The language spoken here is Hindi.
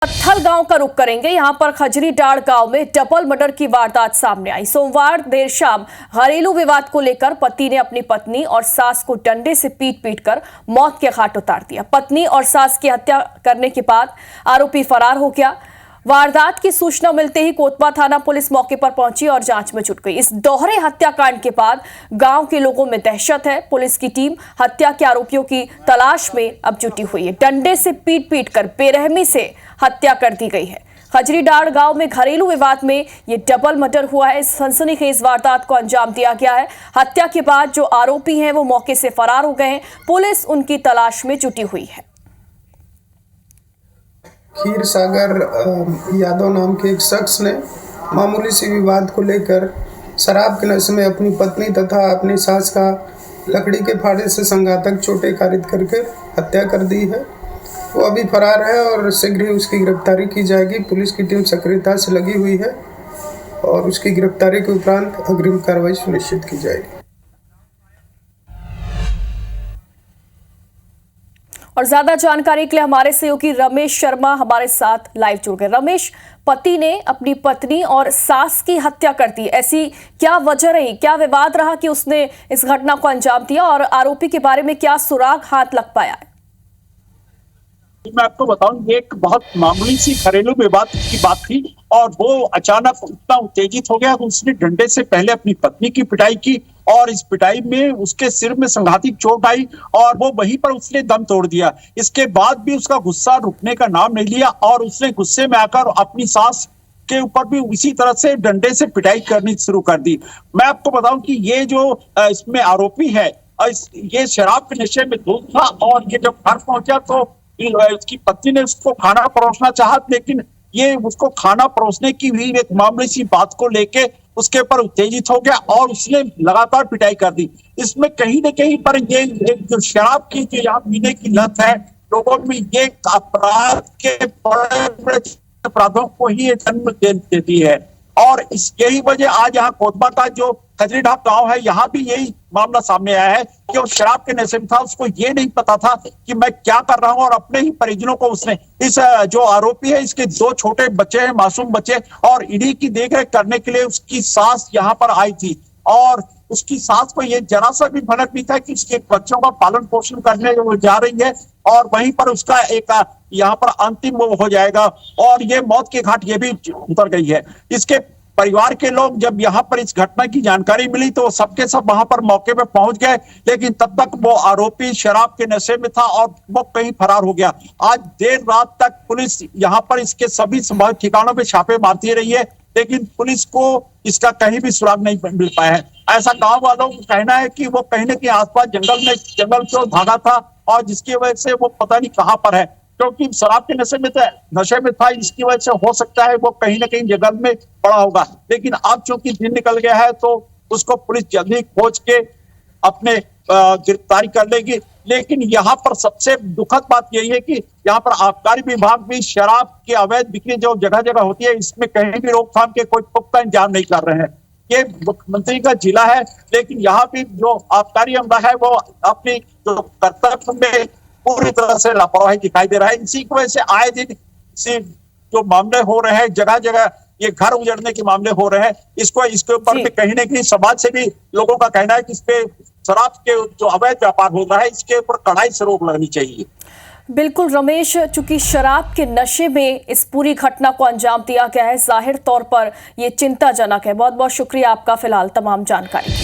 पत्थल गांव का रुख करेंगे। यहां पर खजरी डाड़ गांव में डबल मर्डर की वारदात सामने आई। सोमवार देर शाम घरेलू विवाद को लेकर पति ने अपनी पत्नी और सास को डंडे से पीट कर मौत के घाट उतार दिया। पत्नी और सास की हत्या करने के बाद आरोपी फरार हो गया। वारदात की सूचना मिलते ही कोतवा थाना पुलिस मौके पर पहुंची और जांच में जुट गई। इस दोहरे हत्याकांड के बाद गांव के लोगों में दहशत है। पुलिस की टीम हत्या के आरोपियों की तलाश में अब जुटी हुई है। डंडे से पीट कर बेरहमी से हत्या कर दी गई है। खजरी डाड़ गांव में घरेलू विवाद में ये डबल मर्डर हुआ है। इस सनसनीखेज वारदात को अंजाम दिया गया है। हत्या के बाद जो आरोपी हैं वो मौके से फरार हो गए हैं। पुलिस उनकी तलाश में जुटी हुई है। खीर सागर यादव नाम के एक शख्स ने मामूली सी विवाद को लेकर शराब के नशे में अपनी पत्नी तथा अपनी सास का लकड़ी के फाड़े से संघातक चोटें कारित करके हत्या कर दी है। वो अभी फरार है और शीघ्र ही उसकी गिरफ्तारी की जाएगी। पुलिस की टीम सक्रियता से लगी हुई है और उसकी गिरफ्तारी के उपरांत अग्रिम कार्रवाई सुनिश्चित की जाएगी। और ज्यादा जानकारी के लिए हमारे सहयोगी रमेश शर्मा हमारे साथ लाइव जुड़ गए। रमेश, पति ने अपनी पत्नी और सास की हत्या कर दी, ऐसी क्या वजह रही, क्या विवाद रहा कि उसने इस घटना को अंजाम दिया और आरोपी के बारे में क्या सुराग हाथ लग पाया है? मैं आपको बताऊं, ये एक बहुत मामूली सी घरेलू विवाद की बात थी और वो अचानक इतना उत्तेजित हो गया कि उसने डंडे से पहले अपनी पत्नी की पिटाई की और इस पिटाई में उसके सिर में संघाती चोट आई और वो वहीं पर उसने दम तोड़ दिया। इसके बाद भी उसका गुस्सा रुकने का नाम नहीं लिया और उसने गुस्से में आकर अपनी सास के ऊपर भी उसी तरह से डंडे से पिटाई करनी शुरू कर दी। मैं आपको बताऊं कि ये जो इसमें आरोपी है, ये शराब के नशे में धुत था और ये जब घर पहुंचा तो उसकी पत्नी ने उसको खाना परोसना चाहा, लेकिन ये उसको खाना परोसने की भी एक मामूली सी बात को लेके उसके ऊपर उत्तेजित हो गया और उसने लगातार पिटाई कर दी। इसमें कहीं न कहीं पर ये जो शराब की जो यहाँ पीने की लत है लोगों में, ये अपराध के बड़े अपराधों को ही जन्म देती है और इस यही वजह आज यहाँ कोतवा का जो खजरी डाड़ गांव है, यहाँ भी यही मामला सामने आया है कि वो शराब के नशे में था। उसको ये नहीं पता था कि मैं क्या कर रहा हूं और अपने ही परिजनों को उसने, इस जो आरोपी है इसके 2 छोटे बच्चे हैं, मासूम बच्चे, और इन्हीं की देखरेख करने के लिए उसकी सास यहाँ पर आई थी और उसकी सास को ये जरा सा भी भनक नहीं था कि उसके बच्चों का पालन पोषण करने वो जा रही है और वहीं पर उसका एक यहाँ पर अंतिम वो हो जाएगा और ये मौत के घाट ये भी उतर गई है। इसके परिवार के लोग जब यहाँ पर इस घटना की जानकारी मिली तो सबके सब वहां पर मौके पे पहुंच गए, लेकिन तब तक वो आरोपी शराब के नशे में था और वो कहीं फरार हो गया। आज देर रात तक पुलिस यहाँ पर इसके सभी संभावित ठिकानों पे छापे मारती रही है, लेकिन पुलिस को इसका कहीं भी सुराग नहीं मिल पाया है। ऐसा गांव वालों का कहना है कि वो कहीं न कहीं आसपास जंगल की ओर भागा था और जिसकी वजह से वो पता नहीं कहां पर है, क्योंकि शराब के नशे में था। इसकी वजह से हो सकता है वो कहीं ना कहीं जंगल में पड़ा होगा, लेकिन अब चूंकि दिन निकल गया है तो उसको पुलिस जल्दी खोज के अपने गिरफ्तारी कर लेगी। लेकिन यहाँ पर सबसे दुखद बात यही है कि यहाँ पर आबकारी विभाग भी शराब की अवैध बिक्री जो जगह जगह होती है इसमें कहीं भी रोकथाम के कोई पुख्ता इंतजाम नहीं कर रहे हैं। ये मुख्यमंत्री का जिला है, लेकिन यहाँ भी जो आबकारी अमला है वो अपनी जो कर्तव्य में पूरी तरह से लापरवाही दिखाई दे रहा है। इसी की वजह से आए दिन जो मामले हो रहे हैं, जगह जगह ये घर उजड़ने के मामले हो रहे हैं, इसके ऊपर भी कहीं ना कहीं समाज से भी लोगों का कहना है कि इस पे शराब के जो अवैध व्यापार हो रहा है इसके ऊपर कड़ाई से रोक लगनी चाहिए। बिल्कुल रमेश, चूंकि शराब के नशे में इस पूरी घटना को अंजाम दिया गया है, जाहिर तौर पर यह चिंताजनक है। बहुत बहुत शुक्रिया आपका फिलहाल तमाम जानकारी।